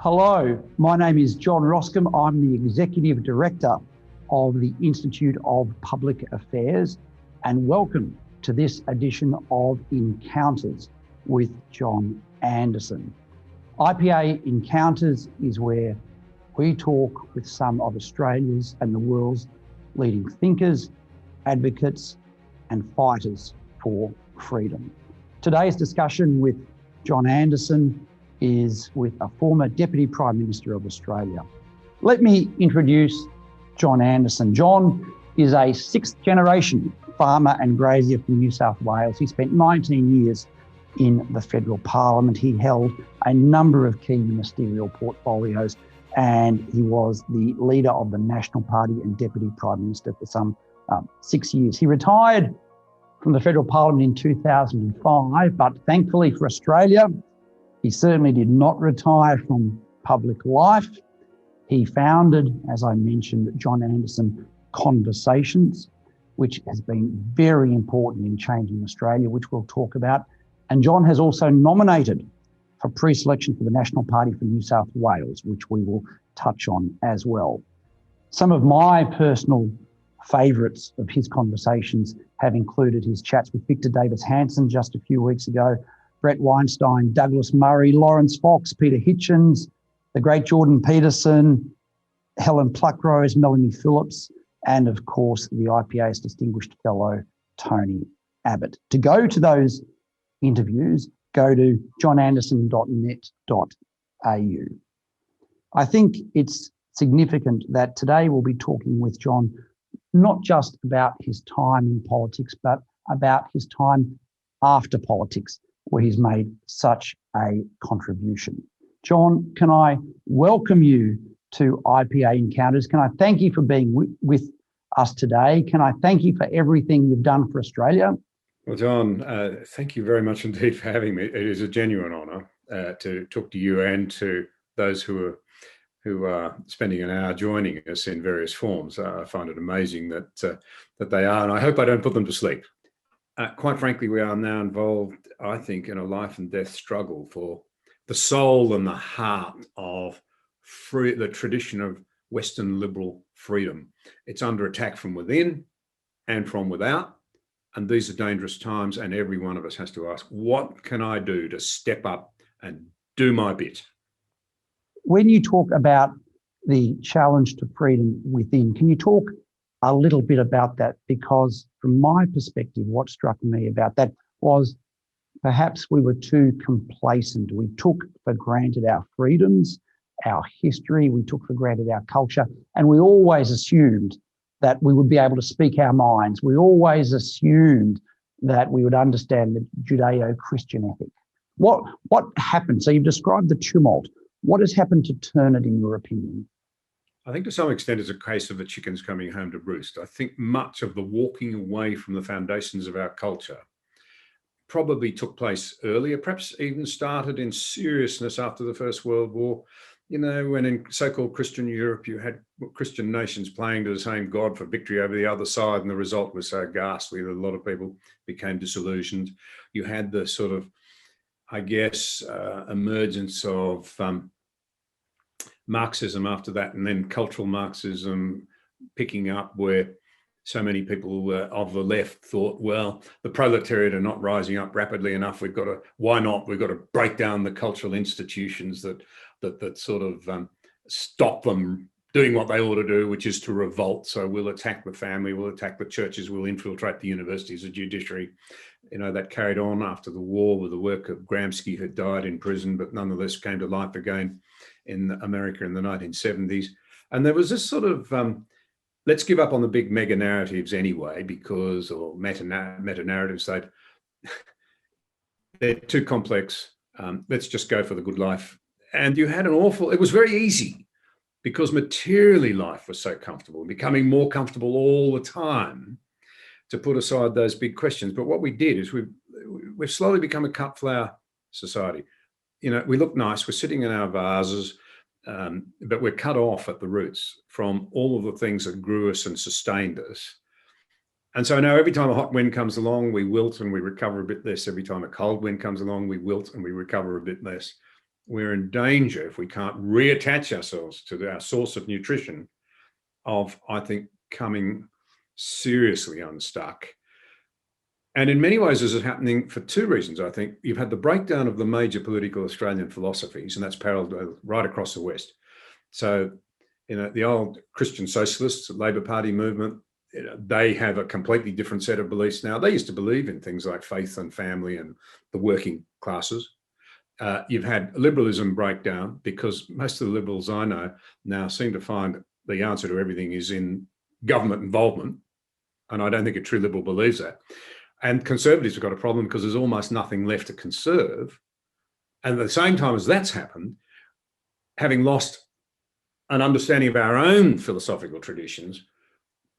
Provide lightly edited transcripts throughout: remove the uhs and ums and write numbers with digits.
Hello, my name is John Roskam. I'm the Executive Director of the Institute of Public Affairs, and welcome to this edition of Encounters with John Anderson. IPA Encounters is where we talk with some of Australia's and the world's leading thinkers, advocates, and fighters for freedom. Today's discussion with John Anderson is with a former Deputy Prime Minister of Australia. Let me introduce John Anderson. John is a sixth generation farmer and grazier from New South Wales. He spent 19 years in the federal parliament. He held a number of key ministerial portfolios, and he was the leader of the National Party and Deputy Prime Minister for some 6 years. He retired from the federal parliament in 2005, but thankfully for Australia, he certainly did not retire from public life. He founded, as I mentioned, John Anderson Conversations, which has been very important in changing Australia, which we'll talk about. And John has also nominated for pre-selection for the National Party for New South Wales, which we will touch on as well. Some of my personal favourites of his conversations have included his chats with Victor Davis Hanson just a few weeks ago, Brett Weinstein, Douglas Murray, Lawrence Fox, Peter Hitchens, the great Jordan Peterson, Helen Pluckrose, Melanie Phillips, and of course the IPA's distinguished fellow, Tony Abbott. To go to those interviews, go to johnanderson.net.au. I think it's significant that today we'll be talking with John not just about his time in politics, but about his time after politics, where he's made such a contribution. John, can I welcome you to IPA Encounters? Can I thank you for being with us today? Can I thank you for everything you've done for Australia? Well, John, thank you very much indeed for having me. It is a genuine honour to talk to you and to those who are spending an hour joining us in various forms. I find it amazing that they are, and I hope I don't put them to sleep. Quite frankly, we are now involved, I think, in a life and death struggle for the soul and the heart of the tradition of Western liberal freedom. It's under attack from within and from without, and these are dangerous times, and every one of us has to ask, what can I do to step up and do my bit? When you talk about the challenge to freedom within, can you talk a little bit about that? Because from my perspective, what struck me about that was perhaps we were too complacent. We took for granted our freedoms, our history, we took for granted our culture, and we always assumed that we would be able to speak our minds. We always assumed that we would understand the Judeo-Christian ethic. What happened? So you've described the tumult. What has happened to turn it, in your opinion? I think to some extent it's a case of the chickens coming home to roost. I think much of the walking away from the foundations of our culture probably took place earlier, perhaps even started in seriousness after the First World War. You know, when in so-called Christian Europe, you had Christian nations playing to the same God for victory over the other side, and the result was so ghastly that a lot of people became disillusioned. You had the sort of, I guess, emergence of Marxism after that, and then cultural Marxism picking up, where so many people of the left thought, well, the proletariat are not rising up rapidly enough. We've got to break down the cultural institutions that sort of stop them doing what they ought to do, which is to revolt. So we'll attack the family, we'll attack the churches, we'll infiltrate the universities, the judiciary. You know, that carried on after the war with the work of Gramsci, who died in prison, but nonetheless came to life again in America in the 1970s. And there was this sort of, let's give up on the big mega narratives anyway, or meta narratives, they're too complex. Let's just go for the good life. And you had it was very easy because materially life was so comfortable, becoming more comfortable all the time, to put aside those big questions. But what we did is we've slowly become a cut flower society. You know, we look nice, we're sitting in our vases, but we're cut off at the roots from all of the things that grew us and sustained us. And so now every time a hot wind comes along, we wilt and we recover a bit less. Every time a cold wind comes along, we wilt and we recover a bit less. we're in danger if we can't reattach ourselves to our source of nutrition of, I think, coming seriously unstuck. And in many ways, this is happening for two reasons. I think you've had the breakdown of the major political Australian philosophies, and that's paralleled right across the West. So, the old Christian socialists, the Labor Party movement, they have a completely different set of beliefs now. They used to believe in things like faith and family and the working classes. You've had liberalism breakdown because most of the liberals I know now seem to find the answer to everything is in government involvement. And I don't think a true liberal believes that. And conservatives have got a problem because there's almost nothing left to conserve. And at the same time as that's happened, having lost an understanding of our own philosophical traditions,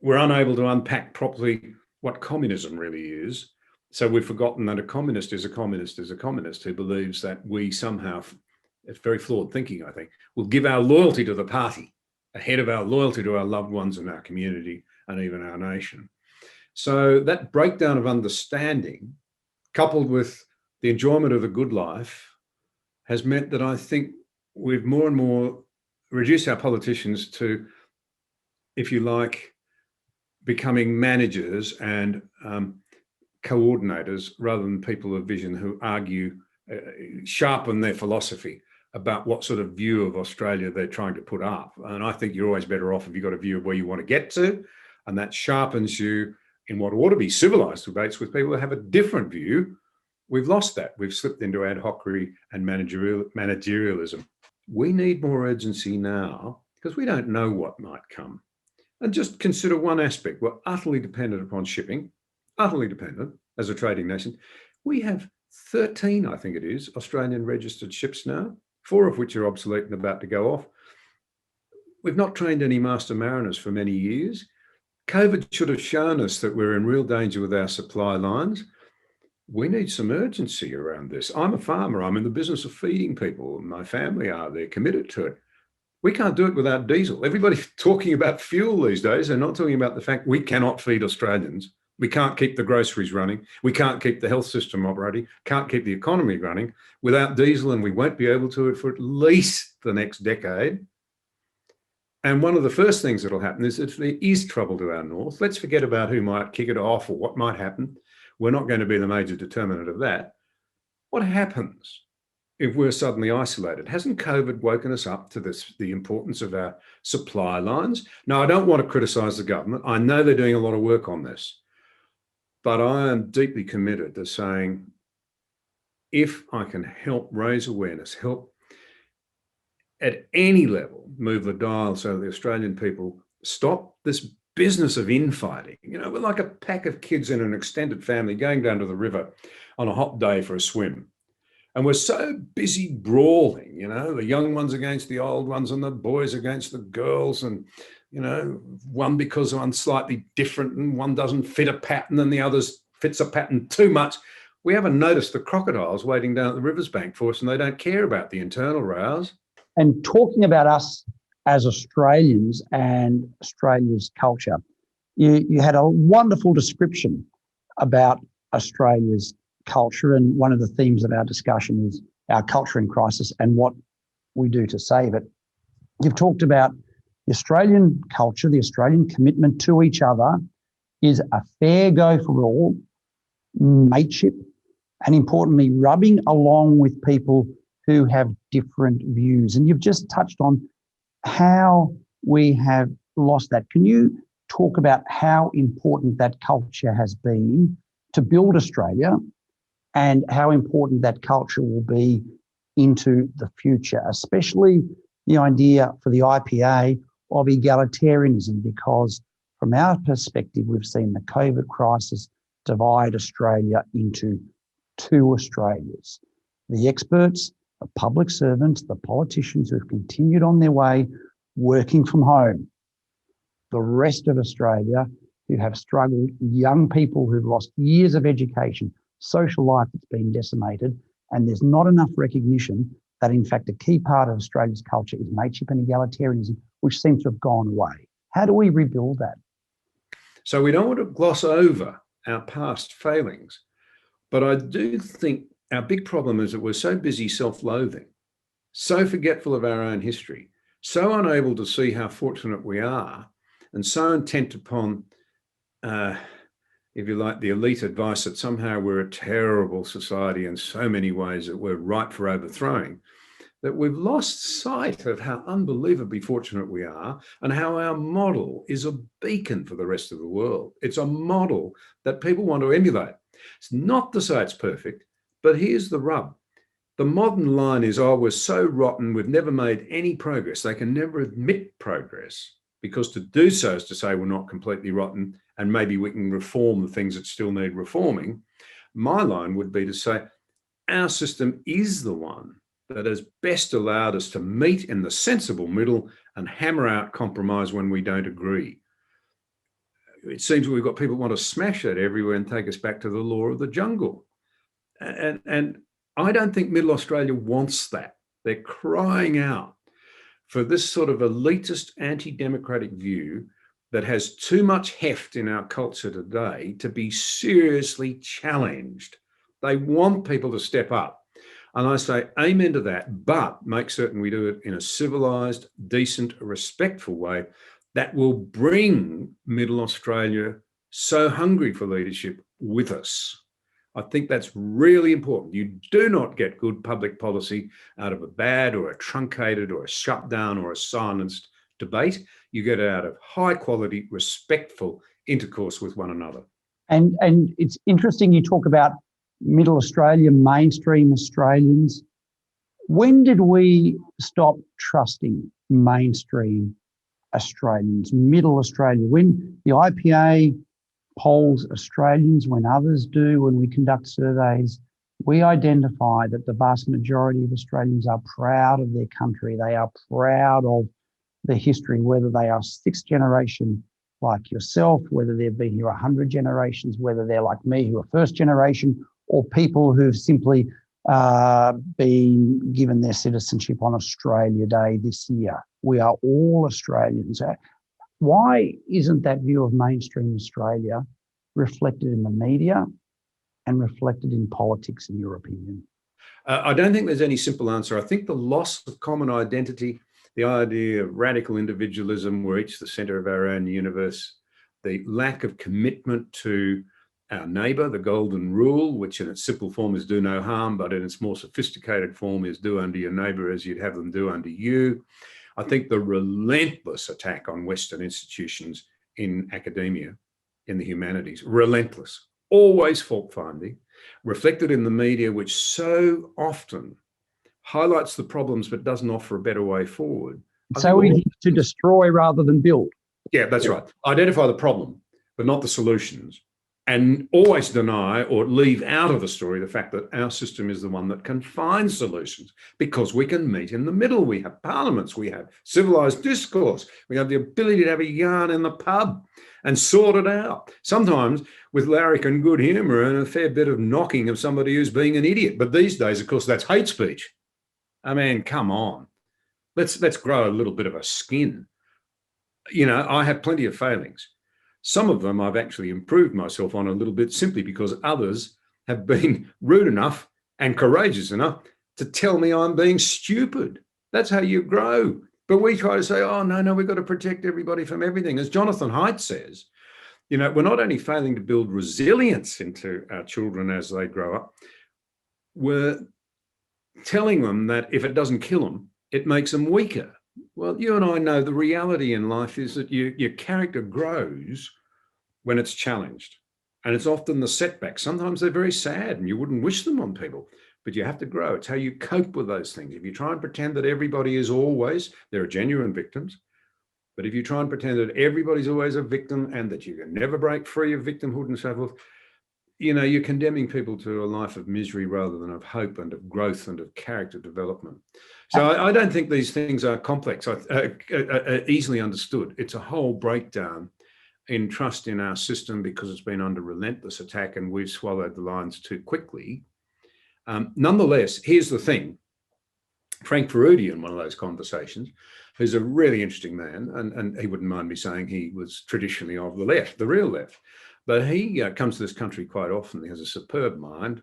we're unable to unpack properly what communism really is. So we've forgotten that a communist is a communist is a communist who believes that we somehow, it's very flawed thinking, I think, will give our loyalty to the party ahead of our loyalty to our loved ones and our community and even our nation. So that breakdown of understanding, coupled with the enjoyment of the good life, has meant that I think we've more and more reduced our politicians to, if you like, becoming managers and coordinators rather than people of vision who argue, sharpen their philosophy about what sort of view of Australia they're trying to put up. And I think you're always better off if you've got a view of where you want to get to, and that sharpens you in what ought to be civilized debates with people who have a different view. We've lost that. We've slipped into ad hocery and managerialism. We need more urgency now because we don't know what might come. And just consider one aspect. We're utterly dependent upon shipping, utterly dependent as a trading nation. We have 13, I think it is, Australian registered ships now, 4 of which are obsolete and about to go off. We've not trained any master mariners for many years. COVID should have shown us that we're in real danger with our supply lines. We need some urgency around this. I'm a farmer. I'm in the business of feeding people. My family are. They're committed to it. We can't do it without diesel. Everybody's talking about fuel these days. They're not talking about the fact we cannot feed Australians. We can't keep the groceries running. We can't keep the health system operating. Can't keep the economy running without diesel, and we won't be able to for at least the next decade. And one of the first things that'll happen is if there is trouble to our north, let's forget about who might kick it off or what might happen. We're not going to be the major determinant of that. What happens if we're suddenly isolated? Hasn't COVID woken us up to the importance of our supply lines? Now, I don't want to criticize the government. I know they're doing a lot of work on this, but I am deeply committed to saying, if I can help raise awareness, help at any level move the dial so the Australian people stop this business of infighting. We're like a pack of kids in an extended family going down to the river on a hot day for a swim. And we're so busy brawling, the young ones against the old ones and the boys against the girls, and, one because one's slightly different and one doesn't fit a pattern and the others fits a pattern too much. We haven't noticed the crocodiles waiting down at the river's bank for us, and they don't care about the internal rows. And talking about us as Australians and Australia's culture, you had a wonderful description about Australia's culture, and one of the themes of our discussion is our culture in crisis and what we do to save it. You've talked about the Australian culture, the Australian commitment to each other is a fair go for all, mateship, and importantly, rubbing along with people who have different views. And you've just touched on how we have lost that. Can you talk about how important that culture has been to build Australia and how important that culture will be into the future, especially the idea for the IPA of egalitarianism? Because from our perspective, we've seen the COVID crisis divide Australia into 2 Australias. The experts, the public servants, the politicians who have continued on their way working from home. The rest of Australia who have struggled, young people who've lost years of education, social life that's been decimated, and there's not enough recognition that, in fact, a key part of Australia's culture is mateship and egalitarianism, which seems to have gone away. How do we rebuild that? So we don't want to gloss over our past failings, but I do think our big problem is that we're so busy self-loathing so forgetful of our own history, so unable to see how fortunate we are, and so intent upon, if you like, the elite advice that somehow we're a terrible society in so many ways that we're ripe for overthrowing, that we've lost sight of how unbelievably fortunate we are and how our model is a beacon for the rest of the world. It's a model that people want to emulate. It's not to say it's perfect, but here's the rub. The modern line is, oh, we're so rotten, we've never made any progress. They can never admit progress, because to do so is to say we're not completely rotten and maybe we can reform the things that still need reforming. My line would be to say our system is the one that has best allowed us to meet in the sensible middle and hammer out compromise when we don't agree. It seems we've got people who want to smash that everywhere and take us back to the law of the jungle. And I don't think Middle Australia wants that. They're crying out for this sort of elitist, anti-democratic view that has too much heft in our culture today to be seriously challenged. They want people to step up. And I say amen to that, but make certain we do it in a civilised, decent, respectful way that will bring Middle Australia, so hungry for leadership, with us. I think that's really important. You do not get good public policy out of a bad or a truncated or a shut down or a silenced debate. You get it out of high quality, respectful intercourse with one another. And it's interesting you talk about Middle Australia, mainstream Australians. When did we stop trusting mainstream Australians, Middle Australia? When the IPA polls Australians, when others do, when we conduct surveys, we identify that the vast majority of Australians are proud of their country. They are proud of the history, whether they are sixth generation like yourself, whether they've been here 100 generations, whether they're like me who are first generation, or people who've simply been given their citizenship on Australia Day this year. We are all Australians. Why isn't that view of mainstream Australia reflected in the media and reflected in politics, in your opinion? I don't think there's any simple answer. I think the loss of common identity, the idea of radical individualism, we're each the centre of our own universe, the lack of commitment to our neighbour, the golden rule, which in its simple form is do no harm, but in its more sophisticated form is do unto your neighbour as you'd have them do unto you. I think the relentless attack on Western institutions in academia, in the humanities, relentless, always fault-finding, reflected in the media, which so often highlights the problems but doesn't offer a better way forward. So easy to destroy rather than build. Yeah, that's right. Identify the problem, but not the solutions. And always deny or leave out of the story the fact that our system is the one that can find solutions, because we can meet in the middle. We have parliaments, we have civilised discourse, we have the ability to have a yarn in the pub and sort it out. Sometimes with larrikin good humour and a fair bit of knocking of somebody who's being an idiot. But these days, of course, that's hate speech. I mean, come on. Let's grow a little bit of a skin. You know, I have plenty of failings. Some of them I've actually improved myself on a little bit, simply because others have been rude enough and courageous enough to tell me I'm being stupid. That's how you grow. But we try to say, oh, no, we've got to protect everybody from everything. As Jonathan Haidt says, you know, we're not only failing to build resilience into our children as they grow up, we're telling them that if it doesn't kill them, it makes them weaker. Well, you and I know the reality in life is that your character grows when it's challenged. And it's often the setbacks. Sometimes they're very sad and you wouldn't wish them on people, but you have to grow. It's how you cope with those things. If you try and pretend that everybody is always, there are genuine victims, but if you try and pretend that everybody's always a victim and that you can never break free of victimhood and so forth, you know, you're condemning people to a life of misery rather than of hope and of growth and of character development. So I don't think these things are complex, easily understood. It's a whole breakdown in trust in our system because it's been under relentless attack and we've swallowed the lines too quickly. Nonetheless, here's the thing. Frank Ferruti, in one of those conversations, who's a really interesting man, and he wouldn't mind me saying he was traditionally of the left, the real left, but he comes to this country quite often. He has a superb mind,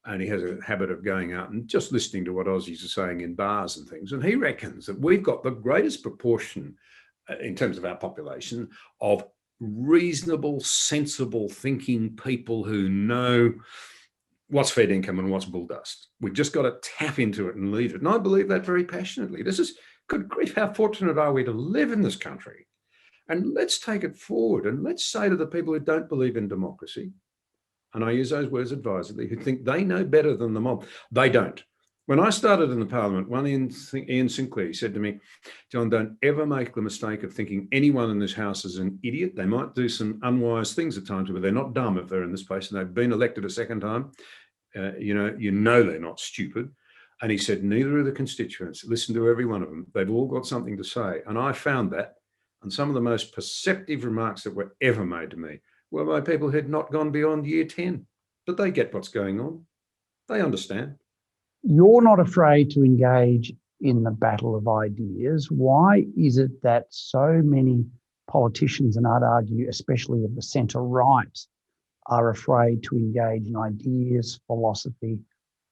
and he has a habit of going out and just listening to what Aussies are saying in bars and things. And he reckons that we've got the greatest proportion in terms of our population of reasonable, sensible thinking people who know what's Fed income and what's bull dust. We've just got to tap into it and lead it. And I believe that very passionately. This is, good grief, how fortunate are we to live in this country? And let's take it forward, and let's say to the people who don't believe in democracy, and I use those words advisedly, who think they know better than the mob, they don't. When I started in the Parliament, one Ian Sinclair said to me, John, don't ever make the mistake of thinking anyone in this house is an idiot. They might do some unwise things at times, but they're not dumb if they're in this place and they've been elected a second time. You know they're not stupid. And he said, neither are the constituents. Listen to every one of them. They've all got something to say. And I found that, and some of the most perceptive remarks that were ever made to me were by people who'd not gone beyond year 10. But they get what's going on. They understand. You're not afraid to engage in the battle of ideas. Why is it that so many politicians, and I'd argue especially of the centre-right, are afraid to engage in ideas, philosophy,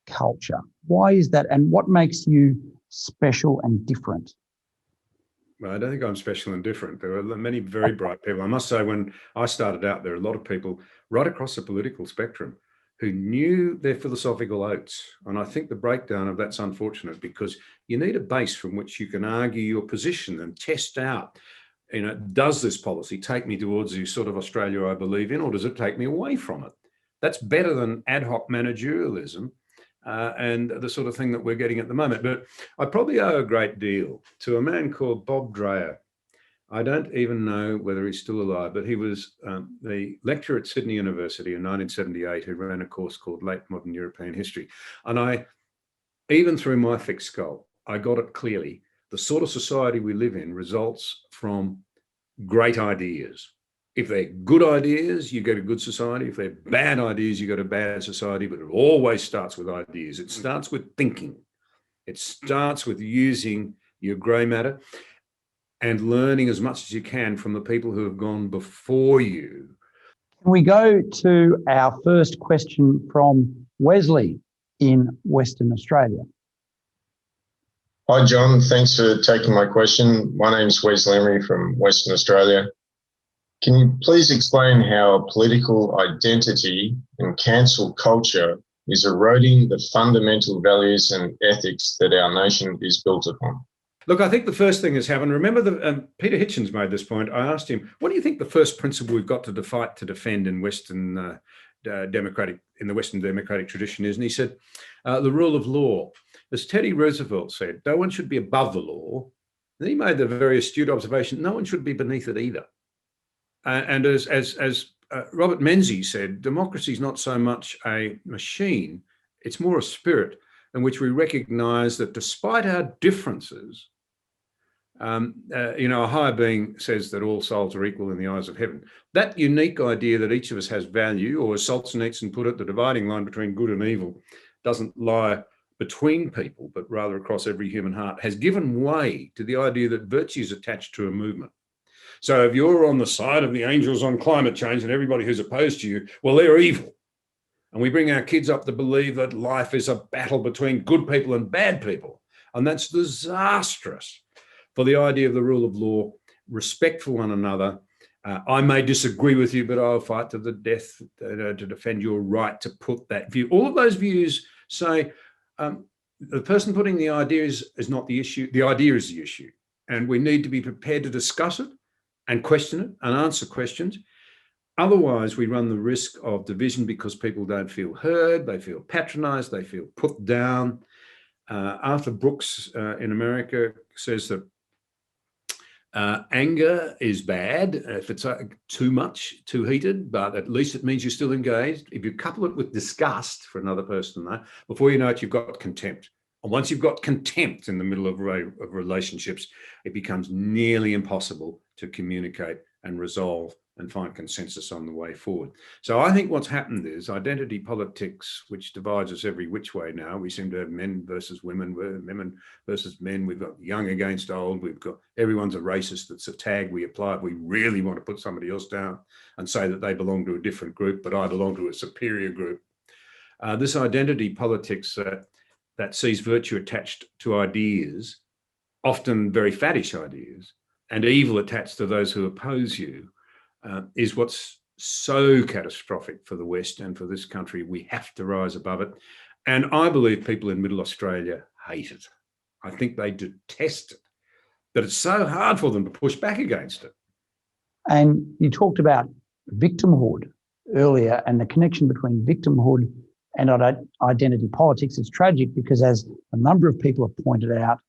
culture? Why is that? And what makes you special and different? Well, I don't think I'm special and different. There are many very bright people. I must say, when I started out, there are a lot of people right across the political spectrum who knew their philosophical oats. And I think the breakdown of that's unfortunate, because you need a base from which you can argue your position and test out, does this policy take me towards the sort of Australia I believe in, or does it take me away from it? That's better than ad hoc managerialism and the sort of thing that we're getting at the moment. But I probably owe a great deal to a man called Bob Dreyer. I don't even know whether he's still alive, but he was the lecturer at Sydney University in 1978 who ran a course called Late Modern European History. And even through my thick skull, I got it clearly. The sort of society we live in results from great ideas. If they're good ideas, you get a good society. If they're bad ideas, you get a bad society. But it always starts with ideas. It starts with thinking. It starts with using your grey matter and learning as much as you can from the people who have gone before you. Can we go to our first question from Wesley in Western Australia? Hi, John. Thanks for taking my question. My name's Wes Lemery from Western Australia. Can you please explain how political identity and cancel culture is eroding the fundamental values and ethics that our nation is built upon? Look, I think the first thing is having, remember Peter Hitchens made this point. I asked him, what do you think the first principle we've got to fight to defend in Western the Western democratic tradition is? And he said, the rule of law. As Teddy Roosevelt said, no one should be above the law. And he made the very astute observation, no one should be beneath it either. And as Robert Menzies said, democracy is not so much a machine, it's more a spirit in which we recognize that despite our differences, a higher being says that all souls are equal in the eyes of heaven. That unique idea that each of us has value, or as Solzhenitsyn put it, the dividing line between good and evil doesn't lie between people, but rather across every human heart, has given way to the idea that virtue is attached to a movement. So if you're on the side of the angels on climate change and everybody who's opposed to you, well, they're evil. And we bring our kids up to believe that life is a battle between good people and bad people. And that's disastrous for the idea of the rule of law, respect for one another. I may disagree with you, but I'll fight to the death to defend your right to put that view. All of those views say the person putting the idea is not the issue. The idea is the issue. And we need to be prepared to discuss it and question it and answer questions. Otherwise, we run the risk of division because people don't feel heard, they feel patronized, they feel put down. Arthur Brooks in America says that anger is bad if it's too much, too heated, but at least it means you're still engaged. If you couple it with disgust for another person, though, before you know it, you've got contempt. And once you've got contempt in the middle of relationships, it becomes nearly impossible to communicate and resolve and find consensus on the way forward. So I think what's happened is identity politics, which divides us every which way now. We seem to have men versus women, women versus men. We've got young against old. We've got everyone's a racist. That's a tag we apply if we really want to put somebody else down and say that they belong to a different group, but I belong to a superior group. This identity politics that sees virtue attached to ideas, often very faddish ideas, and evil attached to those who oppose you, is what's so catastrophic for the West and for this country. We have to rise above it. And I believe people in Middle Australia hate it. I think they detest it, but it's so hard for them to push back against it. And you talked about victimhood earlier and the connection between victimhood and identity politics. Is tragic because, as a number of people have pointed out,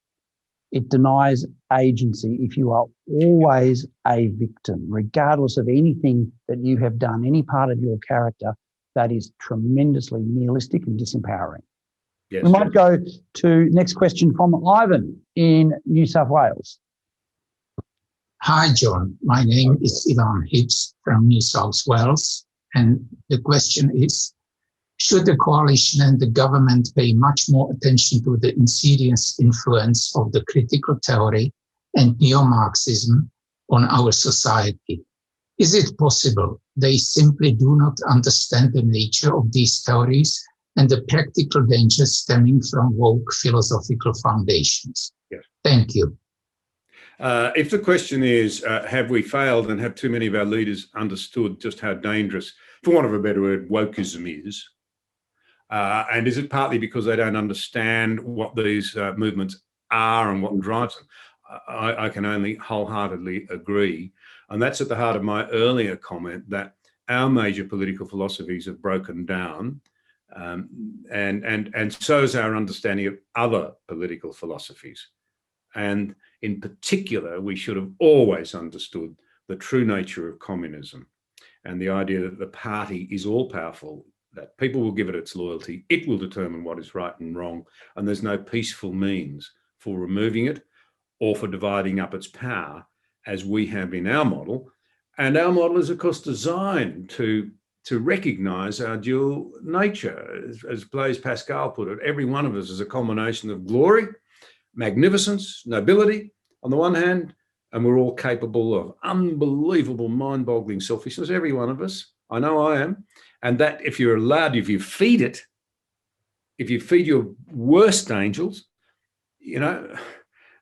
it denies agency if you are always a victim, regardless of anything that you have done, any part of your character. That is tremendously nihilistic and disempowering. Yes, we might go to next question from Ivan in New South Wales. Hi, John. My name is Ivan Hibbs from New South Wales. And the question is, should the coalition and the government pay much more attention to the insidious influence of the critical theory and neo-Marxism on our society? Is it possible they simply do not understand the nature of these theories and the practical dangers stemming from woke philosophical foundations? Yes. Thank you. If the question is, have we failed and have too many of our leaders understood just how dangerous, for want of a better word, wokeism is? And is it partly because they don't understand what these movements are and what drives them? I can only wholeheartedly agree. And that's at the heart of my earlier comment that our major political philosophies have broken down, and so is our understanding of other political philosophies. And in particular, we should have always understood the true nature of communism and the idea that the party is all powerful, that people will give it its loyalty, it will determine what is right and wrong, and there's no peaceful means for removing it or for dividing up its power as we have in our model. And our model is, of course, designed to recognise our dual nature. As Blaise Pascal put it, every one of us is a combination of glory, magnificence, nobility on the one hand, and we're all capable of unbelievable, mind-boggling selfishness, every one of us. I know I am. And that if you're allowed, if you feed it, if you feed your worst angels, you know,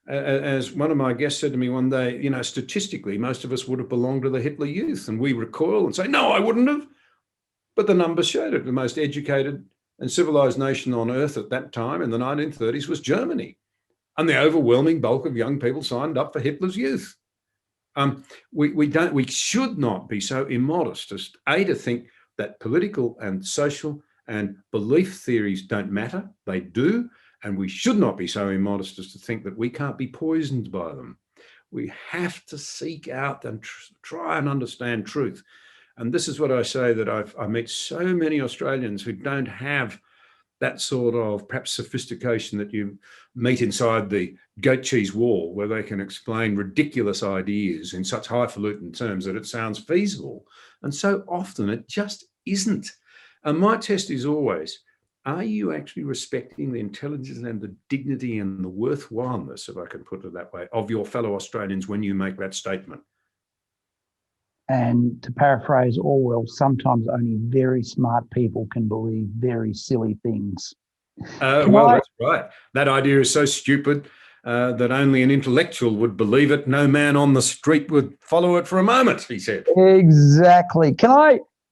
as one of my guests said to me one day, you know, statistically, most of us would have belonged to the Hitler Youth, and we recoil and say, no, I wouldn't have. But the numbers showed it. The most educated and civilized nation on earth at that time in the 1930s was Germany. And the overwhelming bulk of young people signed up for Hitler's Youth. We should not be so immodest as to think that political and social and belief theories don't matter. They do. And we should not be so immodest as to think that we can't be poisoned by them. We have to seek out and try and understand truth. And this is what I say, that I meet so many Australians who don't have that sort of perhaps sophistication that you meet inside the goat cheese wall, where they can explain ridiculous ideas in such highfalutin terms that it sounds feasible. And so often it just isn't. And my test is always, are you actually respecting the intelligence and the dignity and the worthwhileness, if I can put it that way, of your fellow Australians when you make that statement? And to paraphrase Orwell, sometimes only very smart people can believe very silly things. That's right. That idea is so stupid that only an intellectual would believe it. No man on the street would follow it for a moment, he said. Exactly.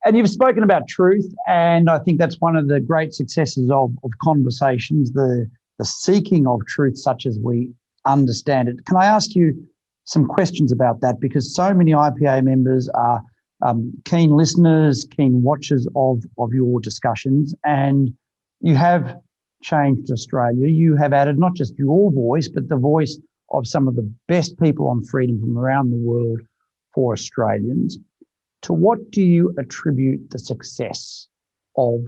And you've spoken about truth, and I think that's one of the great successes of conversations, the seeking of truth such as we understand it. Can I ask you some questions about that? Because so many IPA members are keen listeners, keen watchers of your discussions, and you have changed Australia. You have added not just your voice, but the voice of some of the best people on freedom from around the world for Australians. To what do you attribute the success of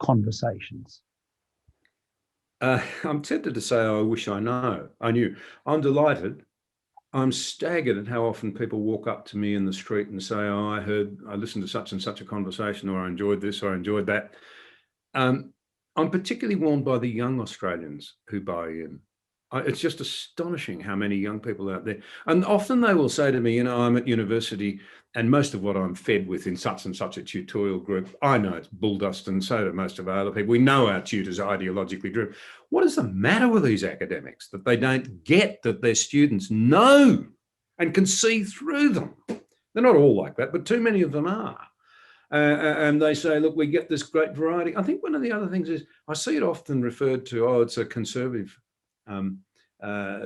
conversations? I'm tempted to say, I wish I knew. I'm delighted. I'm staggered at how often people walk up to me in the street and say, oh, I listened to such and such a conversation, or I enjoyed this, or I enjoyed that. I'm particularly warmed by the young Australians who buy in. It's just astonishing how many young people out there. And often they will say to me, I'm at university and most of what I'm fed with in such and such a tutorial group, I know it's bull dust, and so do most of our other people. We know our tutors are ideologically driven. What is the matter with these academics that they don't get that their students know and can see through them? They're not all like that, but too many of them are. And they say, look, we get this great variety. I think one of the other things is I see it often referred to, it's a conservative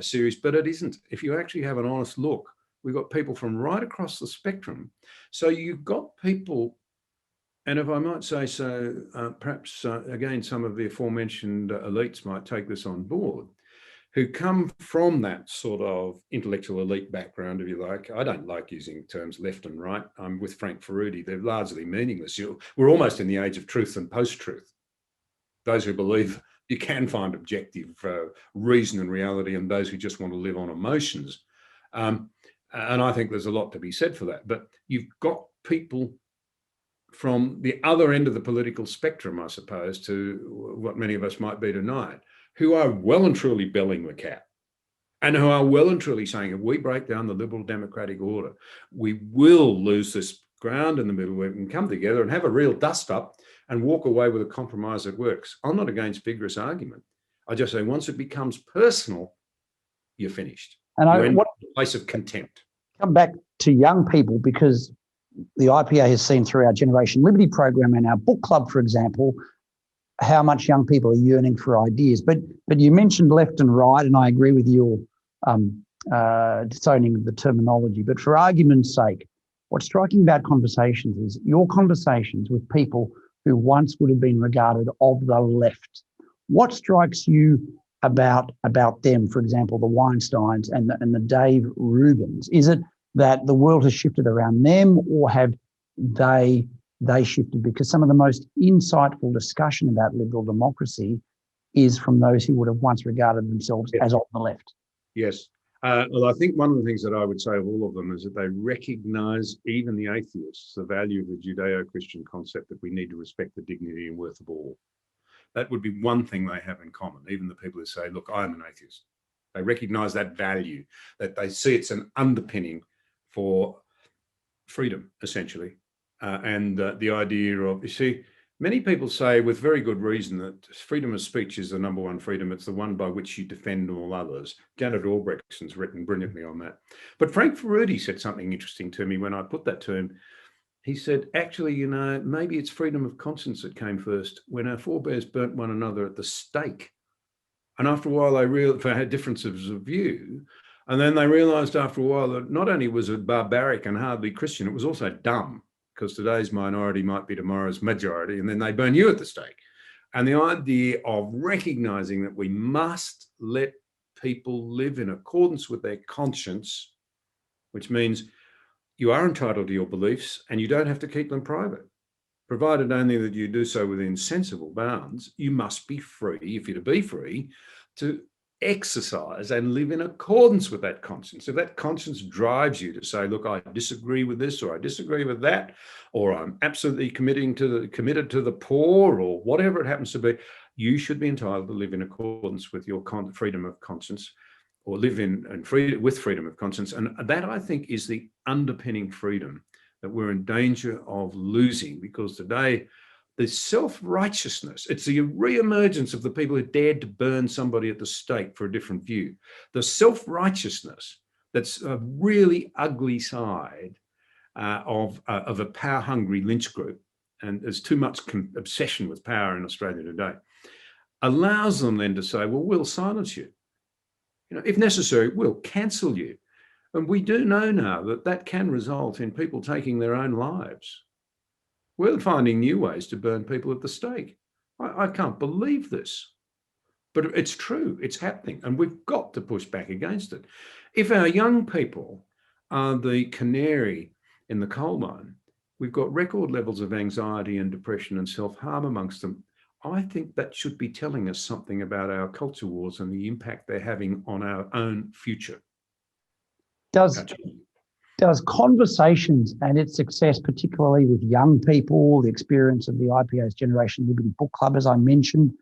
series, but it isn't. If you actually have an honest look, we've got people from right across the spectrum. So you've got people, and if I might say so, perhaps again, some of the aforementioned elites might take this on board, who come from that sort of intellectual elite background, if you like. I don't like using terms left and right. I'm with Frank Ferruti. They're largely meaningless. We're almost in the age of truth and post-truth. Those who believe you can find objective reason and reality, and those who just want to live on emotions. And I think there's a lot to be said for that. But you've got people from the other end of the political spectrum, I suppose, to what many of us might be tonight, who are well and truly belling the cat, and who are well and truly saying, if we break down the liberal democratic order, we will lose this ground in the middle where we can come together and have a real dust up and walk away with a compromise that works. I'm not against vigorous argument. I just say once it becomes personal, you're finished. And you end up in a place of contempt. Come back to young people, because the IPA has seen through our Generation Liberty program and our book club, for example, how much young people are yearning for ideas. But you mentioned left and right, and I agree with your disowning of the terminology. But for argument's sake, what's striking about conversations is your conversations with people who once would have been regarded of the left. What strikes you about them, for example, the Weinsteins and the Dave Rubins? Is it that the world has shifted around them, or have they shifted? Because some of the most insightful discussion about liberal democracy is from those who would have once regarded themselves as on the left. Yes. Well, I think one of the things that I would say of all of them is that they recognise, even the atheists, the value of the Judeo-Christian concept that we need to respect the dignity and worth of all. That would be one thing they have in common, even the people who say, look, I'm an atheist. They recognise that value, that they see it's an underpinning for freedom, essentially. And the idea of, you see, many people say with very good reason that freedom of speech is the number one freedom. It's the one by which you defend all others. Janet Albrechtson's written brilliantly on that. But Frank Ferruti said something interesting to me when I put that to him. He said, actually, maybe it's freedom of conscience that came first, when our forebears burnt one another at the stake. And after a while, they had differences of view. And then they realized after a while that not only was it barbaric and hardly Christian, it was also dumb, because today's minority might be tomorrow's majority, and then they burn you at the stake. And the idea of recognizing that we must let people live in accordance with their conscience, which means you are entitled to your beliefs and you don't have to keep them private, provided only that you do so within sensible bounds. You must be free, if you're to be free, to exercise and live in accordance with that conscience. If that conscience drives you to say, look, I disagree with this, or I disagree with that, or I'm absolutely committed to the poor, or whatever it happens to be, you should be entitled to live in accordance with your freedom of conscience, or live with freedom of conscience. And that, I think, is the underpinning freedom that we're in danger of losing, because today the self-righteousness, it's the re-emergence of the people who dared to burn somebody at the stake for a different view. The self-righteousness, that's a really ugly side of a power-hungry lynch group, and there's too much obsession with power in Australia today, allows them then to say, well, we'll silence you. If necessary, we'll cancel you. And we do know now that that can result in people taking their own lives. We're finding new ways to burn people at the stake. I can't believe this, but it's true, it's happening, and we've got to push back against it. If our young people are the canary in the coal mine, we've got record levels of anxiety and depression and self-harm amongst them. I think that should be telling us something about our culture wars and the impact they're having on our own future. Does conversations and its success, particularly with young people, the experience of the IPA's Generation Liberty Book Club, as I mentioned,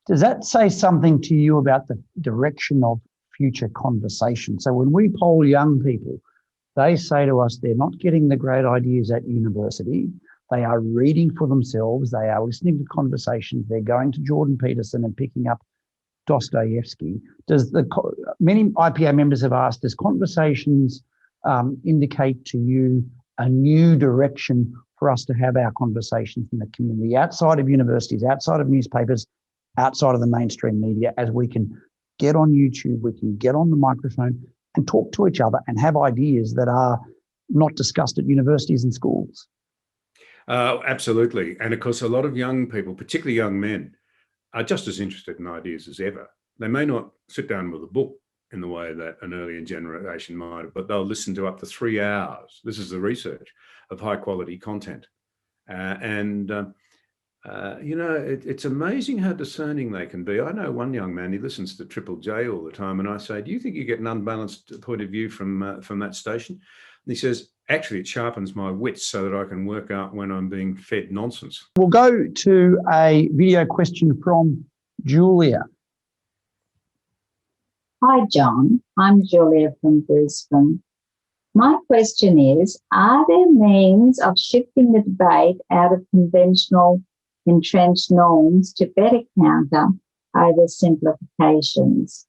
Does that say something to you about the direction of future conversation? So when we poll young people, they say to us they're not getting the great ideas at university. They are reading for themselves. They are listening to conversations. They're going to Jordan Peterson and picking up Dostoevsky. Many IPA members have asked, does conversations indicate to you a new direction for us to have our conversations in the community, outside of universities, outside of newspapers, outside of the mainstream media, as we can get on YouTube, we can get on the microphone and talk to each other and have ideas that are not discussed at universities and schools? Absolutely. And of course, a lot of young people, particularly young men, are just as interested in ideas as ever. They may not sit down with a book in the way that an earlier generation might have, but they'll listen to up to 3 hours. This is the research of high quality content. It's amazing how discerning they can be. I know one young man, he listens to Triple J all the time, and I say, do you think you get an unbalanced point of view from that station? And he says, actually, it sharpens my wits so that I can work out when I'm being fed nonsense. We'll go to a video question from Julia. Hi, John. I'm Julia from Brisbane. My question is, are there means of shifting the debate out of conventional entrenched norms to better counter oversimplifications?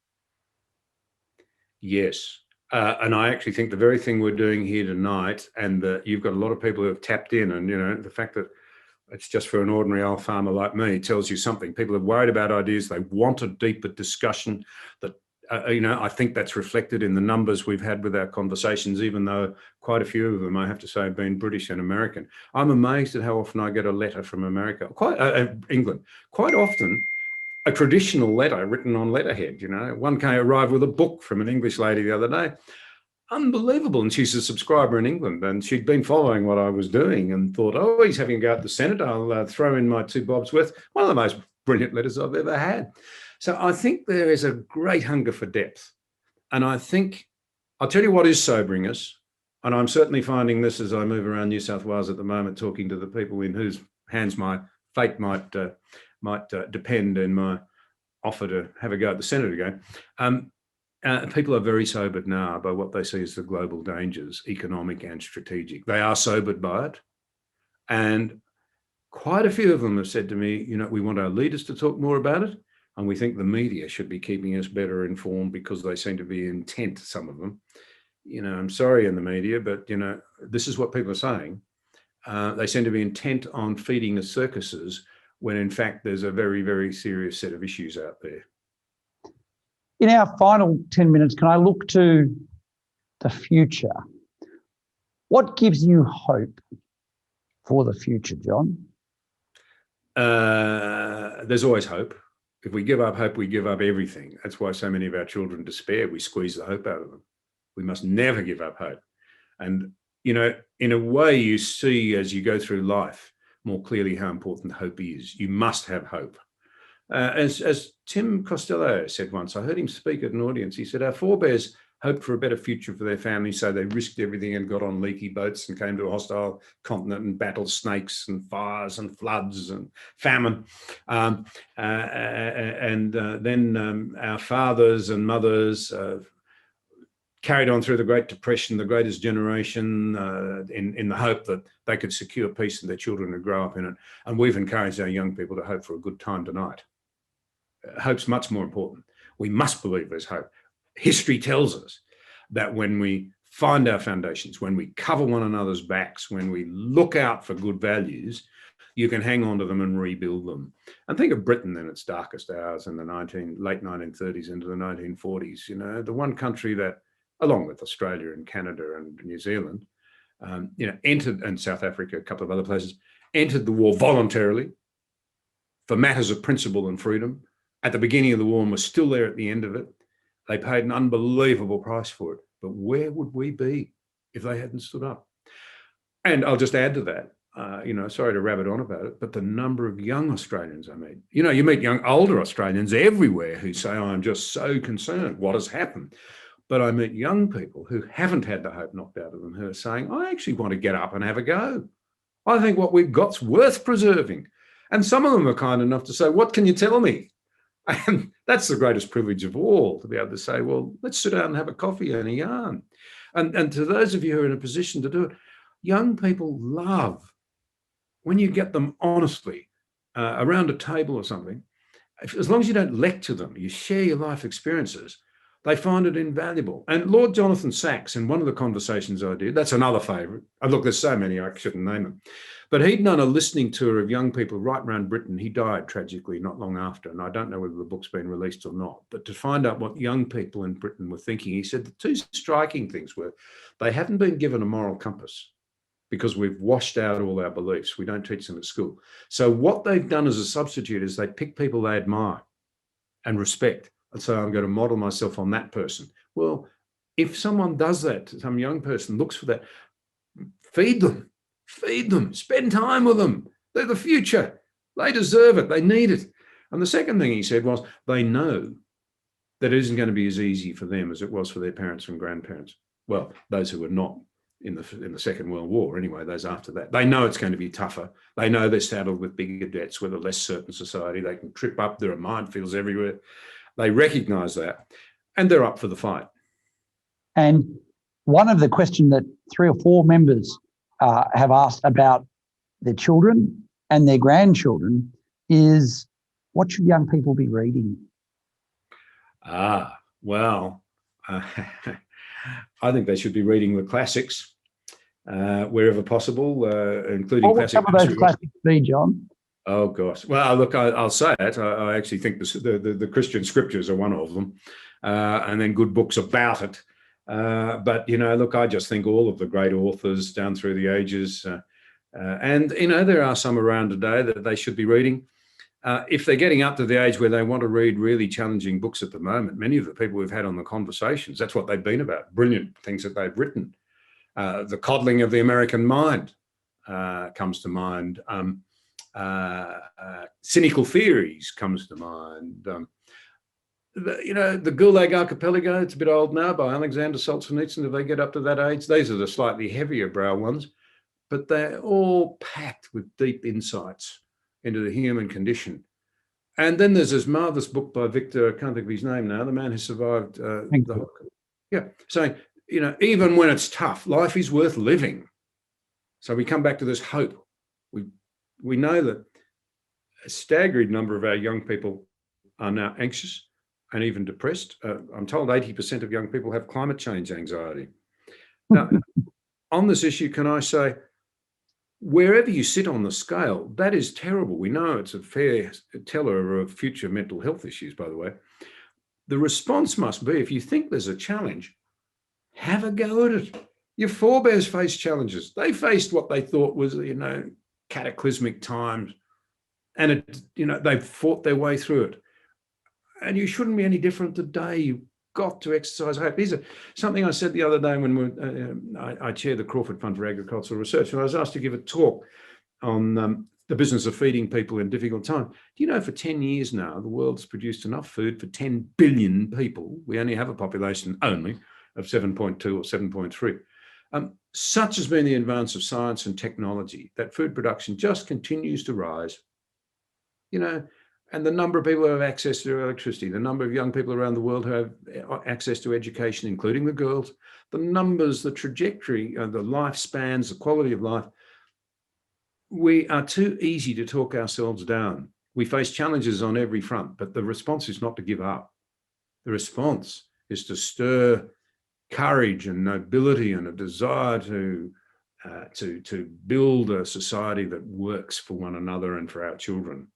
Yes. And I actually think the very thing we're doing here tonight, and you've got a lot of people who have tapped in, and the fact that it's just for an ordinary old farmer like me tells you something. People are worried about ideas. They want a deeper discussion. That I think that's reflected in the numbers we've had with our conversations, even though quite a few of them, I have to say, have been British and American. I'm amazed at how often I get a letter from America, England. Quite often, a traditional letter written on letterhead. One came arrived with a book from an English lady the other day. Unbelievable. And she's a subscriber in England, and she'd been following what I was doing and thought, oh, he's having a go at the Senate. I'll throw in my 2 bobs worth. One of the most brilliant letters I've ever had. So I think there is a great hunger for depth. And I think, I'll tell you what is sobering us, and I'm certainly finding this as I move around New South Wales at the moment, talking to the people in whose hands my fate might depend in my offer to have a go at the Senate again. People are very sobered now by what they see as the global dangers, economic and strategic. They are sobered by it. And quite a few of them have said to me, we want our leaders to talk more about it. And we think the media should be keeping us better informed because they seem to be intent, some of them. I'm sorry in the media, but, this is what people are saying. They seem to be intent on feeding the circuses when in fact there's a very, very serious set of issues out there. In our final 10 minutes, can I look to the future? What gives you hope for the future, John? There's always hope. If we give up hope, we give up everything. That's why so many of our children despair. We squeeze the hope out of them. We must never give up hope. And, in a way, you see as you go through life more clearly how important hope is. You must have hope. As Tim Costello said once, I heard him speak at an audience. He said, our forebears hoped for a better future for their families, so they risked everything and got on leaky boats and came to a hostile continent and battled snakes and fires and floods and famine. Then our fathers and mothers carried on through the Great Depression, the greatest generation, in the hope that they could secure peace and their children would grow up in it. And we've encouraged our young people to hope for a good time tonight. Hope's much more important. We must believe there's hope. History tells us that when we find our foundations, when we cover one another's backs, when we look out for good values, you can hang on to them and rebuild them. And think of Britain in its darkest hours in the late 1930s into the 1940s. The one country that, along with Australia and Canada and New Zealand, entered, and South Africa, a couple of other places, entered the war voluntarily for matters of principle and freedom. At the beginning of the war and was still there at the end of it. They paid an unbelievable price for it. But where would we be if they hadn't stood up? And I'll just add to that, sorry to rabbit on about it, but the number of young Australians I meet. You meet older Australians everywhere who say, oh, I'm just so concerned. What has happened? But I meet young people who haven't had the hope knocked out of them, who are saying, I actually want to get up and have a go. I think what we've got's worth preserving. And some of them are kind enough to say, what can you tell me? And that's the greatest privilege of all, to be able to say, well, let's sit down and have a coffee and a yarn. And to those of you who are in a position to do it, young people love when you get them honestly around a table or something. As long as you don't lecture them, you share your life experiences, they find it invaluable. And Lord Jonathan Sacks, in one of the conversations I did, that's another favourite. Look, there's so many, I shouldn't name them. But he'd done a listening tour of young people right around Britain. He died tragically not long after, and I don't know whether the book's been released or not. But to find out what young people in Britain were thinking, he said the two striking things were they haven't been given a moral compass because we've washed out all our beliefs. We don't teach them at school. So what they've done as a substitute is they pick people they admire and respect. And so I'm going to model myself on that person. Well, if someone does that, some young person looks for that, feed them, spend time with them. They're the future. They deserve it. They need it. And the second thing he said was they know that it isn't going to be as easy for them as it was for their parents and grandparents. Well, those who were not in the Second World War, anyway, those after that. They know it's going to be tougher. They know they're saddled with bigger debts, with a less certain society. They can trip up. There are minefields everywhere. They recognise that, and they're up for the fight. And one of the questions that 3 or 4 members have asked about their children and their grandchildren is, what should young people be reading? Well, I think they should be reading the classics wherever possible, including what classic. What would some of those classics be, John? Oh gosh! Well, look, I'll say it. I actually think the Christian scriptures are one of them, and then good books about it. But look, I just think all of the great authors down through the ages, and there are some around today that they should be reading. If they're getting up to the age where they want to read really challenging books at the moment, many of the people we've had on the conversations, that's what they've been about. Brilliant things that they've written. The Coddling of the American Mind comes to mind. Cynical Theories comes to mind. The Gulag Archipelago, it's a bit old now, by Alexander Solzhenitsyn. If they get up to that age, these are the slightly heavier brow ones, but they're all packed with deep insights into the human condition. And then there's this marvelous book by Victor, I can't think of his name now, the man who survived saying, even when it's tough, life is worth living. So we come back to this hope. We know that a staggering number of our young people are now anxious and even depressed. I'm told 80% of young people have climate change anxiety. Now, on this issue, can I say, wherever you sit on the scale, that is terrible. We know it's a fair teller of future mental health issues, by the way. The response must be, if you think there's a challenge, have a go at it. Your forebears faced challenges. They faced what they thought was, cataclysmic times, and they've fought their way through it. And you shouldn't be any different today. You've got to exercise hope. These are something I said the other day when I chair the Crawford Fund for Agricultural Research, and I was asked to give a talk on the business of feeding people in difficult times. Do you know, for 10 years now, the world's produced enough food for 10 billion people. We only have a population only of 7.2 or 7.3. Such has been the advance of science and technology that food production just continues to rise. And the number of people who have access to electricity, the number of young people around the world who have access to education, including the girls, the numbers, the trajectory, the lifespans, the quality of life. We are too easy to talk ourselves down. We face challenges on every front, but the response is not to give up. The response is to stir courage and nobility and a desire to build a society that works for one another and for our children.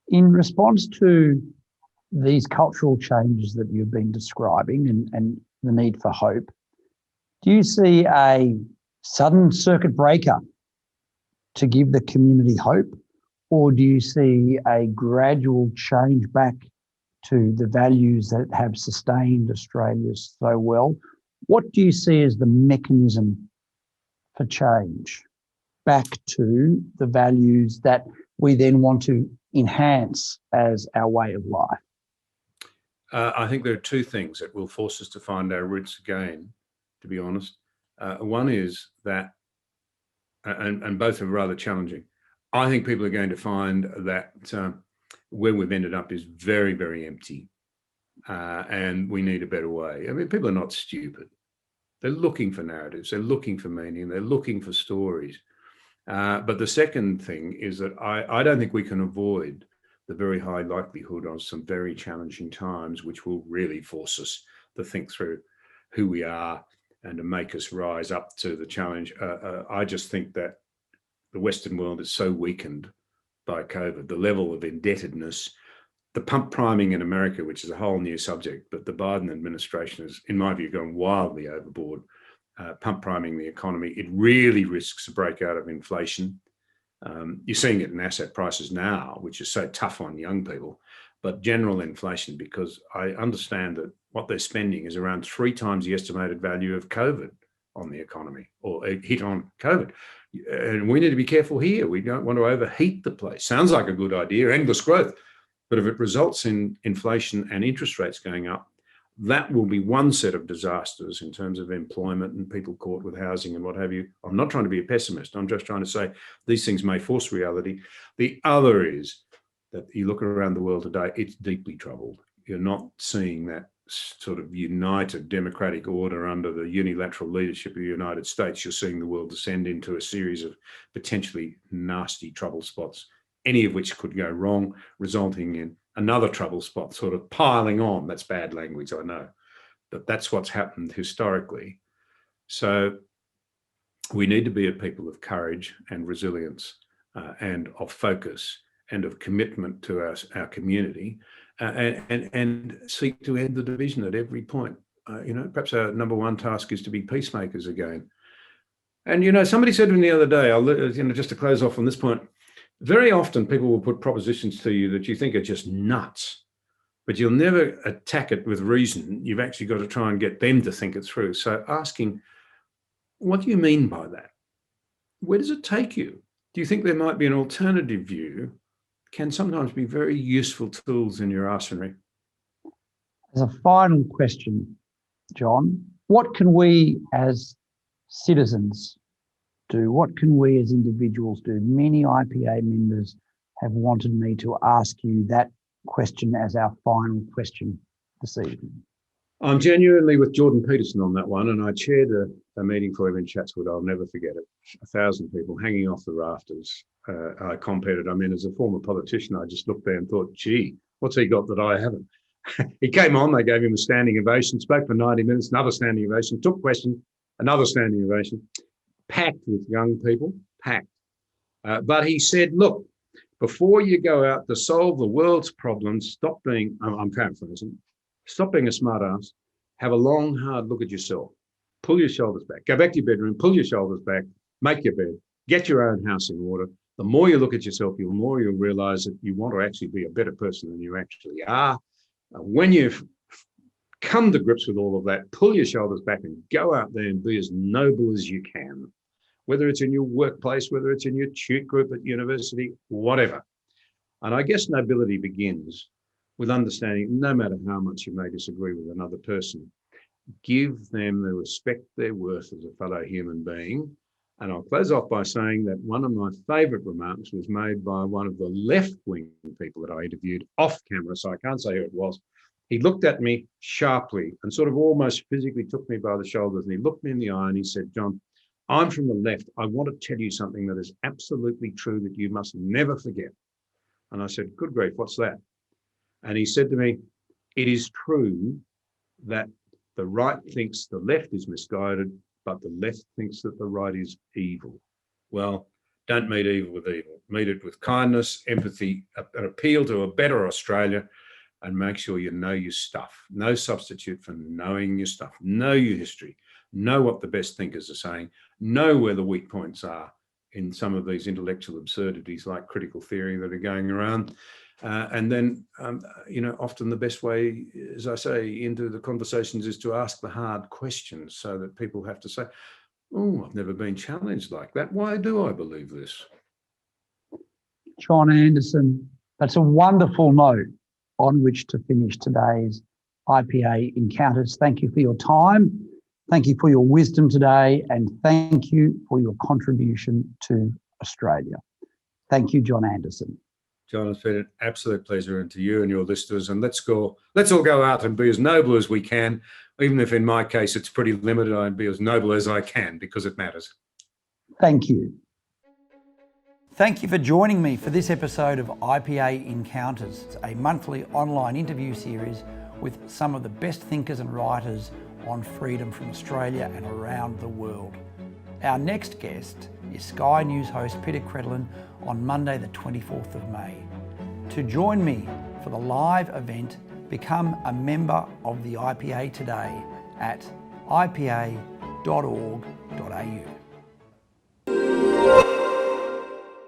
In response to these cultural changes that you've been describing and the need for hope, do you see a sudden circuit breaker to give the community hope, or do you see a gradual change back to the values that have sustained Australia so well? What do you see as the mechanism for change back to the values that we then want to enhance as our way of life? I think there are two things that will force us to find our roots again, to be honest. One is that, and both are rather challenging, I think people are going to find that where we've ended up is very, very empty. And we need a better way. I mean, people are not stupid. They're looking for narratives. They're looking for meaning. They're looking for stories. But the second thing is that I don't think we can avoid the very high likelihood of some very challenging times, which will really force us to think through who we are and to make us rise up to the challenge. I just think that the Western world is so weakened by COVID, the level of indebtedness, the pump priming in America, which is a whole new subject, but the Biden administration has, in my view, gone wildly overboard, pump priming the economy. It really risks a breakout of inflation. You're seeing it in asset prices now, which is so tough on young people, but general inflation, because I understand that what they're spending is around 3 times the estimated value of COVID on the economy, or a hit on COVID. And we need to be careful here. We don't want to overheat the place. Sounds like a good idea, endless growth. But if it results in inflation and interest rates going up, that will be one set of disasters in terms of employment and people caught with housing and what have you. I'm not trying to be a pessimist. I'm just trying to say these things may force reality. The other is that you look around the world today, it's deeply troubled. You're not seeing that sort of united democratic order under the unilateral leadership of the United States. You're seeing the world descend into a series of potentially nasty trouble spots, any of which could go wrong, resulting in another trouble spot sort of piling on. That's bad language, I know, but that's what's happened historically. So we need to be a people of courage and resilience and of focus and of commitment to our community and seek to end the division at every point. Perhaps our number one task is to be peacemakers again. And, somebody said to me the other day, just to close off on this point, very often people will put propositions to you that you think are just nuts, but you'll never attack it with reason. You've actually got to try and get them to think it through. So asking, what do you mean by that? Where does it take you? Do you think there might be an alternative view? Can sometimes be very useful tools in your arsenal. As a final question, John, what can we as citizens do? What can we as individuals do? Many IPA members have wanted me to ask you that question as our final question this evening. I'm genuinely with Jordan Peterson on that one, and I chaired a meeting for him in Chatswood. I'll never forget it. 1,000 people hanging off the rafters. I competed. I mean, as a former politician, I just looked there and thought, gee, what's he got that I haven't? He came on, they gave him a standing ovation, spoke for 90 minutes, another standing ovation, took questions, another standing ovation, packed with young people, packed. But he said, look, before you go out to solve the world's problems, stop being, I'm paraphrasing, stop being a smart ass, have a long, hard look at yourself, pull your shoulders back, go back to your bedroom, pull your shoulders back, make your bed, get your own house in order. The more you look at yourself, the more you'll realize that you want to actually be a better person than you actually are. When you've come to grips with all of that, pull your shoulders back and go out there and be as noble as you can, whether it's in your workplace, whether it's in your tute group at university, whatever. And I guess nobility begins with understanding, no matter how much you may disagree with another person, give them the respect they're worth as a fellow human being. And I'll close off by saying that one of my favourite remarks was made by one of the left-wing people that I interviewed off camera, so I can't say who it was. He looked at me sharply and sort of almost physically took me by the shoulders, and he looked me in the eye and he said, John, I'm from the left. I want to tell you something that is absolutely true that you must never forget. And I said, good grief, what's that? And he said to me, it is true that the right thinks the left is misguided, but the left thinks that the right is evil. Well, don't meet evil with evil. Meet it with kindness, empathy, an appeal to a better Australia, and make sure you know your stuff. No substitute for knowing your stuff. Know your history. Know what the best thinkers are saying. Know where the weak points are in some of these intellectual absurdities like critical theory that are going around. And then, often the best way, as I say, into the conversations is to ask the hard questions so that people have to say, oh, I've never been challenged like that. Why do I believe this? John Anderson, that's a wonderful note on which to finish today's IPA Encounters. Thank you for your time. Thank you for your wisdom today. And thank you for your contribution to Australia. Thank you, John Anderson. John, it's been an absolute pleasure, and to you and your listeners. And let's all go out and be as noble as we can, even if in my case it's pretty limited. I'd be as noble as I can because it matters. Thank you. Thank you for joining me for this episode of IPA Encounters. It's a monthly online interview series with some of the best thinkers and writers on freedom from Australia and around the world. Our next guest is Sky News host Peter Credlin on Monday the 24th of May. To join me for the live event, become a member of the IPA today at ipa.org.au.